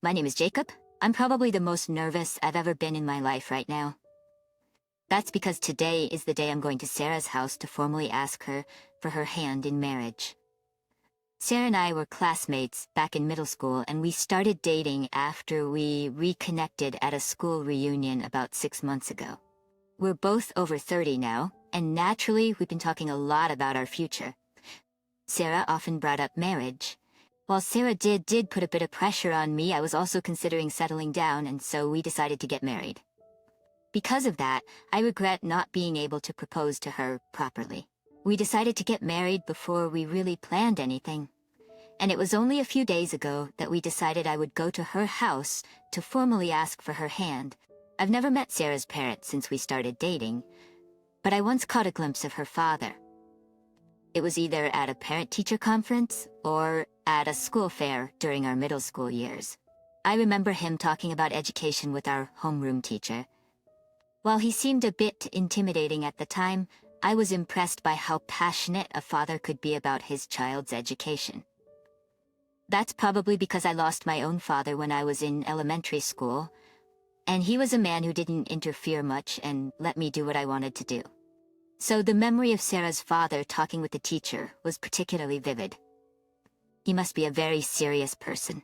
My name is Jacob. I'm probably the most nervous I've ever been in my life right now. That's because today is the day I'm going to Sarah's house to formally ask her for her hand in marriage. Sarah and I were classmates back in middle school, and we started dating after we reconnected at a school reunion about 6 months ago. We're both over 30 now, and naturally we've been talking a lot about our future. Sarah often brought up marriage. While Sarah did put a bit of pressure on me, I was also considering settling down, and so we decided to get married. Because of that, I regret not being able to propose to her properly. We decided to get married before we really planned anything. And it was only a few days ago that we decided I would go to her house to formally ask for her hand. I've never met Sarah's parents since we started dating, but I once caught a glimpse of her father. It was either at a parent-teacher conference or at a school fair during our middle school years. I remember him talking about education with our homeroom teacher. While he seemed a bit intimidating at the time, I was impressed by how passionate a father could be about his child's education. That's probably because I lost my own father when I was in elementary school, and he was a man who didn't interfere much and let me do what I wanted to do. So the memory of Sarah's father talking with the teacher was particularly vivid. He must be a very serious person.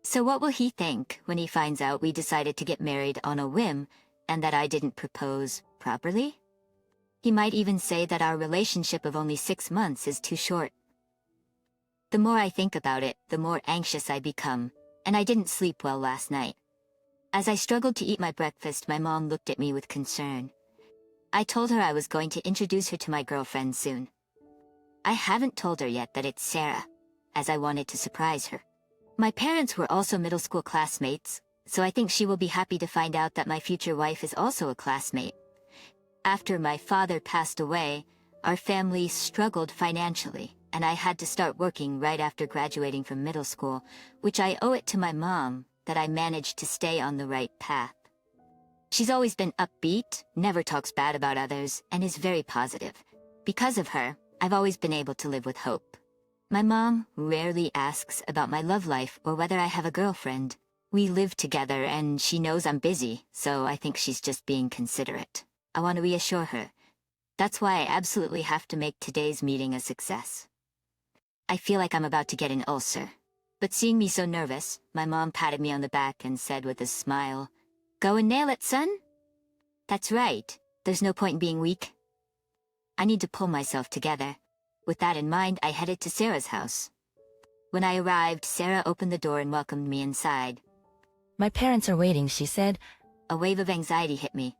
So what will he think when he finds out we decided to get married on a whim and that I didn't propose properly? He might even say that our relationship of only 6 months is too short. The more I think about it, the more anxious I become, and I didn't sleep well last night. As I struggled to eat my breakfast, my mom looked at me with concern. I told her I was going to introduce her to my girlfriend soon. I haven't told her yet that it's Sarah, as I wanted to surprise her. My parents were also middle school classmates, so I think she will be happy to find out that my future wife is also a classmate. After my father passed away, our family struggled financially, and I had to start working right after graduating from middle school, which I owe it to my mom that I managed to stay on the right path. She's always been upbeat, never talks bad about others, and is very positive. Because of her, I've always been able to live with hope. My mom rarely asks about my love life or whether I have a girlfriend. We live together and she knows I'm busy, so I think she's just being considerate. I want to reassure her. That's why I absolutely have to make today's meeting a success. I feel like I'm about to get an ulcer. But seeing me so nervous, my mom patted me on the back and said with a smile, "Go and nail it, son." That's right. There's no point in being weak. I need to pull myself together. With that in mind, I headed to Sarah's house. When I arrived, Sarah opened the door and welcomed me inside. "My parents are waiting," she said. A wave of anxiety hit me.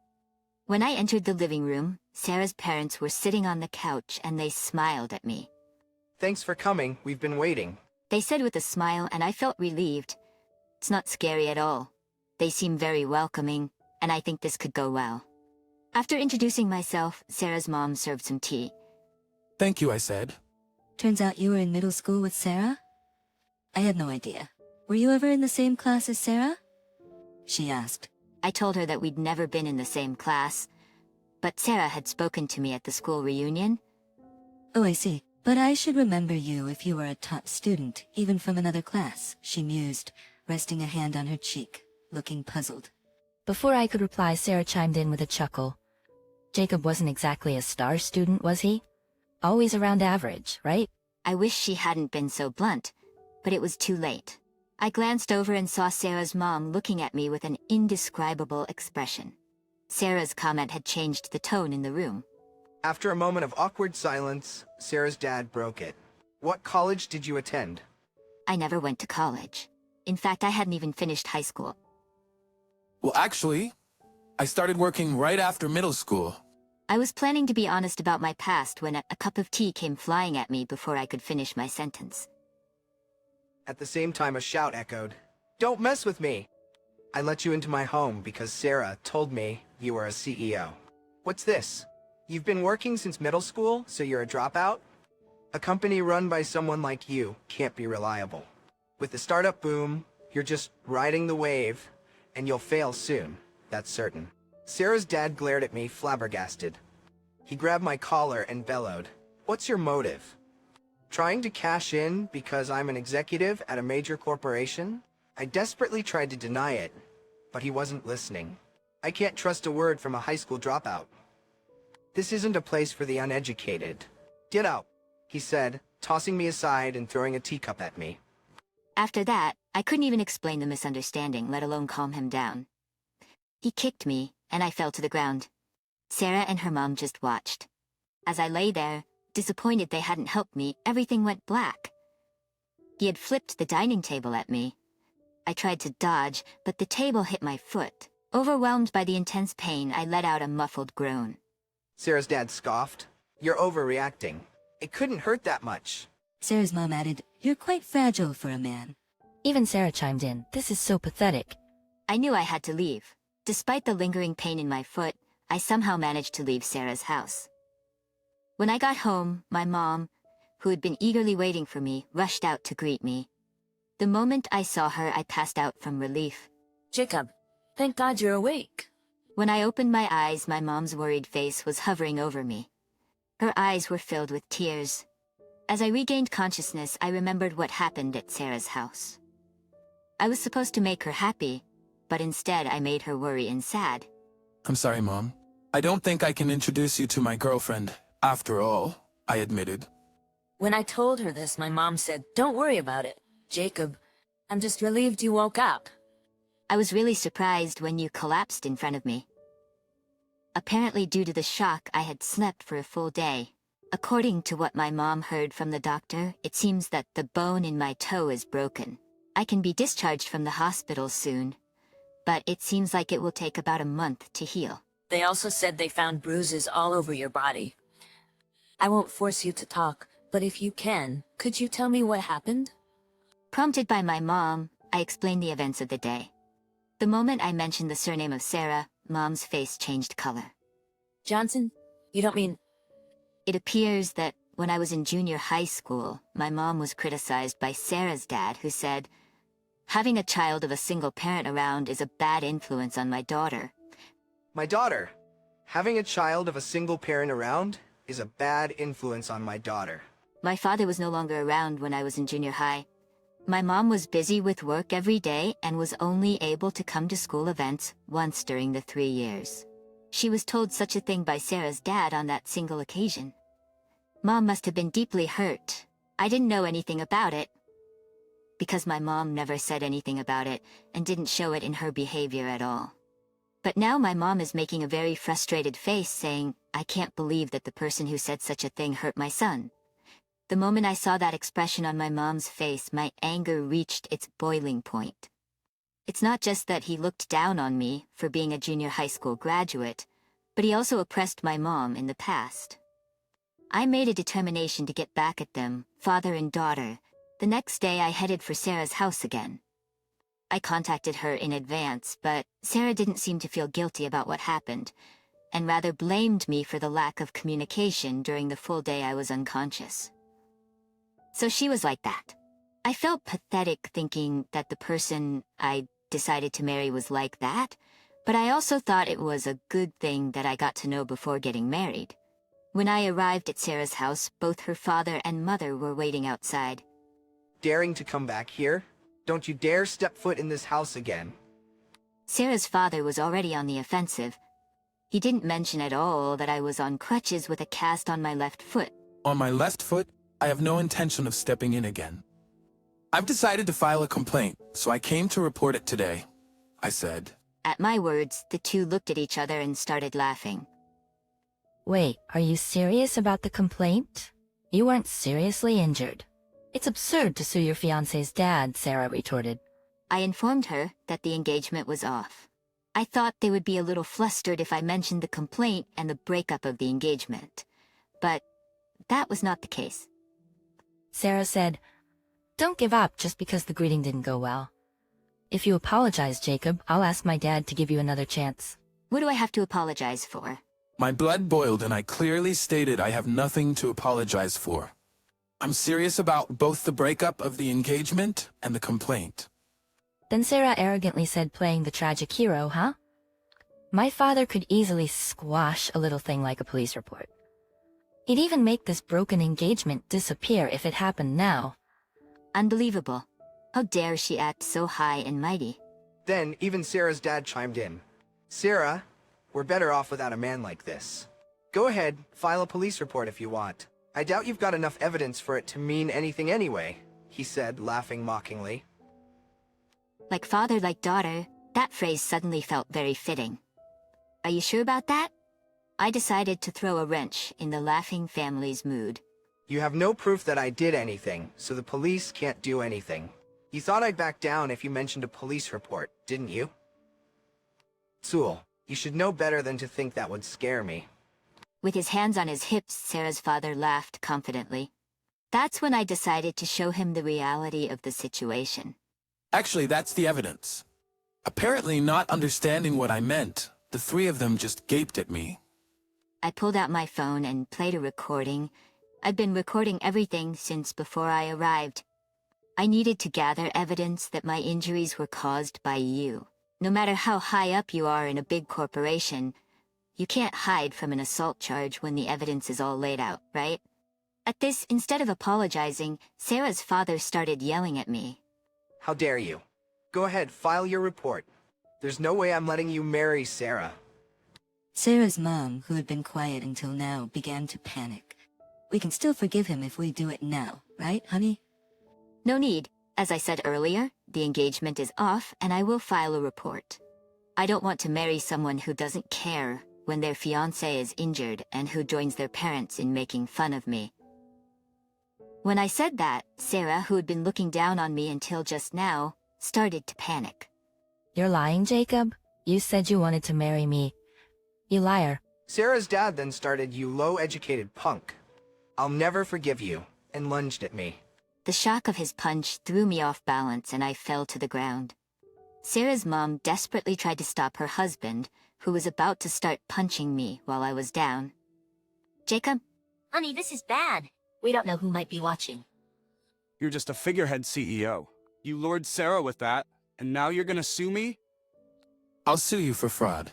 When I entered the living room, Sarah's parents were sitting on the couch and they smiled at me. "Thanks for coming, we've been waiting," They said with a smile, and I felt relieved. It's not scary at all. They seem very welcoming, and I think this could go well. After introducing myself, Sarah's mom served some tea. "Thank you," I said. Turns out you were in middle school with Sarah? I had no idea. Were you ever in the same class as Sarah? She asked. I told her that we'd never been in the same class, but Sarah had spoken to me at the school reunion. Oh, I see. But I should remember you if you were a top student, even from another class, she mused, resting a hand on her cheek, looking puzzled. Before I could reply, Sarah chimed in with a chuckle. "Jacob wasn't exactly a star student, was he? Always around average, right?" I wish she hadn't been so blunt, but it was too late. I glanced over and saw Sarah's mom looking at me with an indescribable expression. Sarah's comment had changed the tone in the room. After a moment of awkward silence, Sarah's dad broke it. "What college did you attend?" I never went to college. In fact, I hadn't even finished high school. "Well, actually, I started working right after middle school." I was planning to be honest about my past when a cup of tea came flying at me before I could finish my sentence. At the same time, a shout echoed, "Don't mess with me! I let you into my home because Sarah told me you were a CEO. What's this? You've been working since middle school, so you're a dropout? A company run by someone like you can't be reliable. With the startup boom, you're just riding the wave, and you'll fail soon, that's certain." Sarah's dad glared at me, flabbergasted. He grabbed my collar and bellowed, "What's your motive? Trying to cash in because I'm an executive at a major corporation? I desperately tried to deny it, but he wasn't listening. I can't trust a word from a high school dropout. This isn't a place for the uneducated. Get out, he said, tossing me aside and throwing a teacup at me. After that, I couldn't even explain the misunderstanding, let alone calm him down. He kicked me, and I fell to the ground. Sarah and her mom just watched. As I lay there, disappointed they hadn't helped me, everything went black. He had flipped the dining table at me. I tried to dodge, but the table hit my foot. Overwhelmed by the intense pain, I let out a muffled groan. Sarah's dad scoffed. You're overreacting. It couldn't hurt that much. Sarah's mom added, "You're quite fragile for a man." Even Sarah chimed in, "This is so pathetic." I knew I had to leave. Despite the lingering pain in my foot, I somehow managed to leave Sarah's house. When I got home, my mom, who had been eagerly waiting for me, rushed out to greet me. The moment I saw her, I passed out from relief. Jacob, thank God you're awake. When I opened my eyes, my mom's worried face was hovering over me. Her eyes were filled with tears. As I regained consciousness, I remembered what happened at Sarah's house. I was supposed to make her happy, but instead I made her worry and sad. I'm sorry, Mom. I don't think I can introduce you to my girlfriend. After all, I admitted. When I told her this, my mom said, "Don't worry about it. Jacob, I'm just relieved you woke up." I was really surprised when you collapsed in front of me. Apparently due to the shock, I had slept for a full day. According to what my mom heard from the doctor, it seems that the bone in my toe is broken. I can be discharged from the hospital soon, but it seems like it will take about a month to heal. They also said they found bruises all over your body. I won't force you to talk, but if you can, could you tell me what happened? Prompted by my mom, I explained the events of the day. The moment I mentioned the surname of Sarah, Mom's face changed color. Johnson? You don't mean... It appears that when I was in junior high school, my mom was criticized by Sarah's dad, who said, "Having a child of a single parent around is a bad influence on my daughter." My daughter. Having a child of a single parent around is a bad influence on my daughter. My father was no longer around when I was in junior high. My mom was busy with work every day and was only able to come to school events once during the 3 years. She was told such a thing by Sarah's dad on that single occasion. Mom must have been deeply hurt. I didn't know anything about it, because my mom never said anything about it and didn't show it in her behavior at all. But now my mom is making a very frustrated face saying, "I can't believe that the person who said such a thing hurt my son." The moment I saw that expression on my mom's face, my anger reached its boiling point. It's not just that he looked down on me for being a junior high school graduate, but he also oppressed my mom in the past. I made a determination to get back at them, father and daughter. The next day I headed for Sarah's house again. I contacted her in advance, but Sarah didn't seem to feel guilty about what happened, and rather blamed me for the lack of communication during the full day I was unconscious. So she was like that. I felt pathetic thinking that the person I decided to marry was like that, but I also thought it was a good thing that I got to know before getting married. When I arrived at Sarah's house, both her father and mother were waiting outside. Daring to come back here? Don't you dare step foot in this house again. Sarah's father was already on the offensive. He didn't mention at all that I was on crutches with a cast on my left foot. On my left foot, I have no intention of stepping in again. I've decided to file a complaint, so I came to report it today, I said. At my words, the two looked at each other and started laughing. Wait, are you serious about the complaint? You weren't seriously injured. It's absurd to sue your fiancé's dad, Sarah retorted. I informed her that the engagement was off. I thought they would be a little flustered if I mentioned the complaint and the breakup of the engagement. But that was not the case. Sarah said, "Don't give up just because the greeting didn't go well. If you apologize, Jacob, I'll ask my dad to give you another chance." What do I have to apologize for? My blood boiled and I clearly stated I have nothing to apologize for. I'm serious about both the breakup of the engagement and the complaint. Then Sarah arrogantly said, playing the tragic hero, huh? My father could easily squash a little thing like a police report. He'd even make this broken engagement disappear if it happened now. Unbelievable. How dare she act so high and mighty? Then, even Sarah's dad chimed in. Sarah, we're better off without a man like this. Go ahead, file a police report if you want. I doubt you've got enough evidence for it to mean anything anyway, he said, laughing mockingly. Like father, like daughter, that phrase suddenly felt very fitting. Are you sure about that? I decided to throw a wrench in the laughing family's mood. You have no proof that I did anything, so the police can't do anything. You thought I'd back down if you mentioned a police report, didn't you? Sewell, you should know better than to think that would scare me. With his hands on his hips, Sarah's father laughed confidently. That's when I decided to show him the reality of the situation. Actually, that's the evidence. Apparently not understanding what I meant, the three of them just gaped at me. I pulled out my phone and played a recording. I'd been recording everything since before I arrived. I needed to gather evidence that my injuries were caused by you. No matter how high up you are in a big corporation, you can't hide from an assault charge when the evidence is all laid out, right? At this, instead of apologizing, Sarah's father started yelling at me. How dare you? Go ahead, file your report. There's no way I'm letting you marry Sarah. Sarah's mom, who had been quiet until now, began to panic. We can still forgive him if we do it now, right, honey? No need. As I said earlier, the engagement is off and I will file a report. I don't want to marry someone who doesn't care when their fiancé is injured and who joins their parents in making fun of me. When I said that, Sarah, who had been looking down on me until just now, started to panic. You're lying, Jacob? You said you wanted to marry me. You liar. Sarah's dad then started, "You low-educated punk. I'll never forgive you," and lunged at me. The shock of his punch threw me off balance and I fell to the ground. Sarah's mom desperately tried to stop her husband, who was about to start punching me while I was down. Jacob? Honey, this is bad. We don't know who might be watching. You're just a figurehead CEO. You lured Sarah with that, and now you're gonna sue me? I'll sue you for fraud.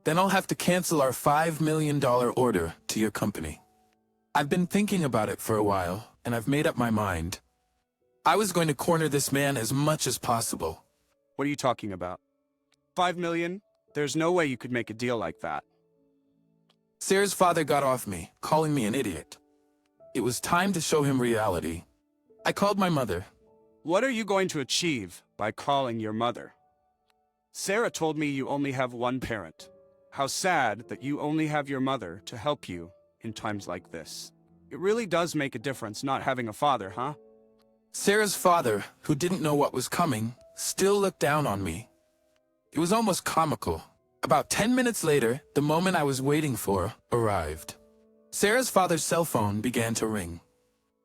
Then I'll have to cancel our $5 million order to your company. I've been thinking about it for a while, and I've made up my mind. I was going to corner this man as much as possible. What are you talking about? 5 million? There's no way you could make a deal like that. Sarah's father got off me, calling me an idiot. It was time to show him reality. I called my mother. What are you going to achieve by calling your mother? Sarah told me you only have one parent. How sad that you only have your mother to help you in times like this. It really does make a difference not having a father, huh? Sarah's father, who didn't know what was coming, still looked down on me. It was almost comical. About 10 minutes later, the moment I was waiting for arrived. Sarah's father's cell phone began to ring.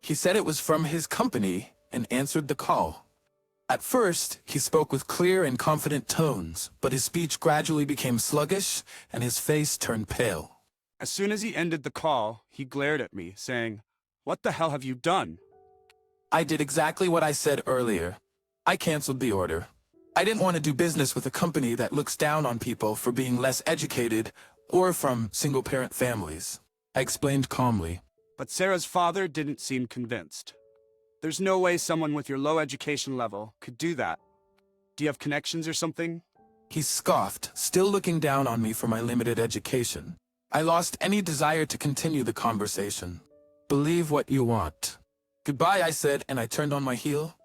He said it was from his company and answered the call. At first, he spoke with clear and confident tones, but his speech gradually became sluggish and his face turned pale. As soon as he ended the call, he glared at me, saying, "What the hell have you done?" I did exactly what I said earlier. I canceled the order. I didn't want to do business with a company that looks down on people for being less educated or from single-parent families. I explained calmly. But Sarah's father didn't seem convinced. There's no way someone with your low education level could do that. Do you have connections or something? He scoffed, still looking down on me for my limited education. I lost any desire to continue the conversation. Believe what you want. Goodbye, I said, and I turned on my heel.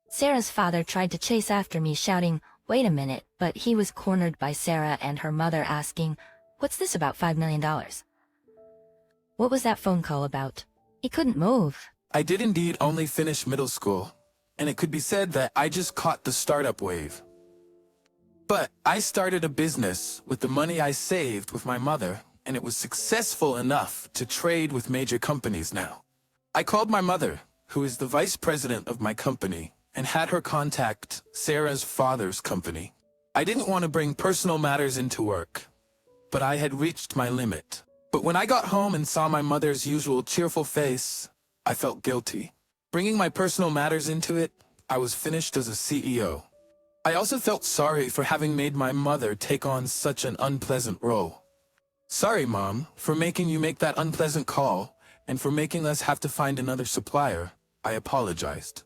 Sarah's father tried to chase after me, shouting, "Wait a minute," but he was cornered by Sarah and her mother asking, "What's this about $5 million? What was that phone call about?" He couldn't move. I did indeed only finish middle school, and it could be said that I just caught the startup wave. But I started a business with the money I saved with my mother, and it was successful enough to trade with major companies now. I called my mother, who is the vice president of my company, and had her contact Sarah's father's company. I didn't want to bring personal matters into work, but I had reached my limit. But when I got home and saw my mother's usual cheerful face, I felt guilty. Bringing my personal matters into it, I was finished as a CEO. I also felt sorry for having made my mother take on such an unpleasant role. Sorry, Mom, for making you make that unpleasant call, and for making us have to find another supplier. I apologized.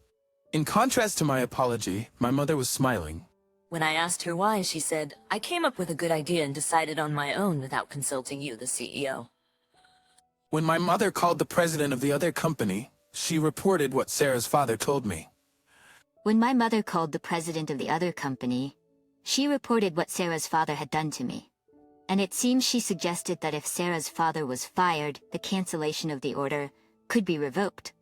In contrast to my apology, my mother was smiling. When I asked her why, she said, I came up with a good idea and decided on my own without consulting you, the CEO. When my mother called the president of the other company, she reported what Sarah's father told me. When my mother called the president of the other company, she reported what Sarah's father had done to me. And it seems she suggested that if Sarah's father was fired, the cancellation of the order could be revoked.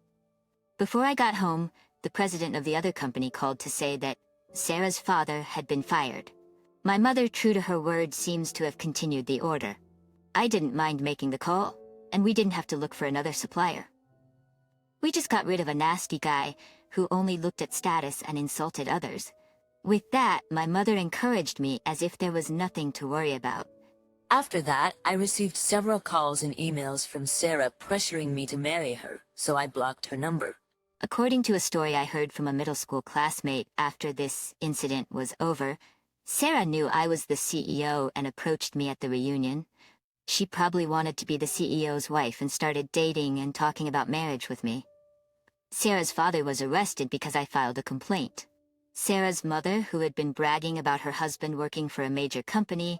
Before I got home, the president of the other company called to say that Sarah's father had been fired. My mother, true to her word, seems to have continued the order. I didn't mind making the call, and we didn't have to look for another supplier. We just got rid of a nasty guy who only looked at status and insulted others. With that, my mother encouraged me as if there was nothing to worry about. After that, I received several calls and emails from Sarah pressuring me to marry her, so I blocked her number. According to a story I heard from a middle school classmate after this incident was over, Sarah knew I was the CEO and approached me at the reunion. She probably wanted to be the CEO's wife and started dating and talking about marriage with me. Sarah's father was arrested because I filed a complaint. Sarah's mother, who had been bragging about her husband working for a major company,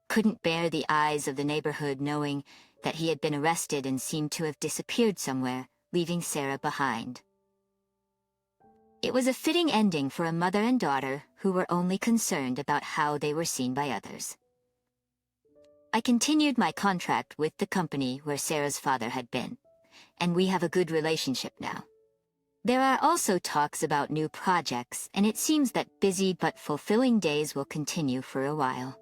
couldn't bear the eyes of the neighborhood knowing that he had been arrested and seemed to have disappeared somewhere, leaving Sarah behind. It was a fitting ending for a mother and daughter who were only concerned about how they were seen by others. I continued my contract with the company where Sarah's father had been, and we have a good relationship now. There are also talks about new projects, and it seems that busy but fulfilling days will continue for a while.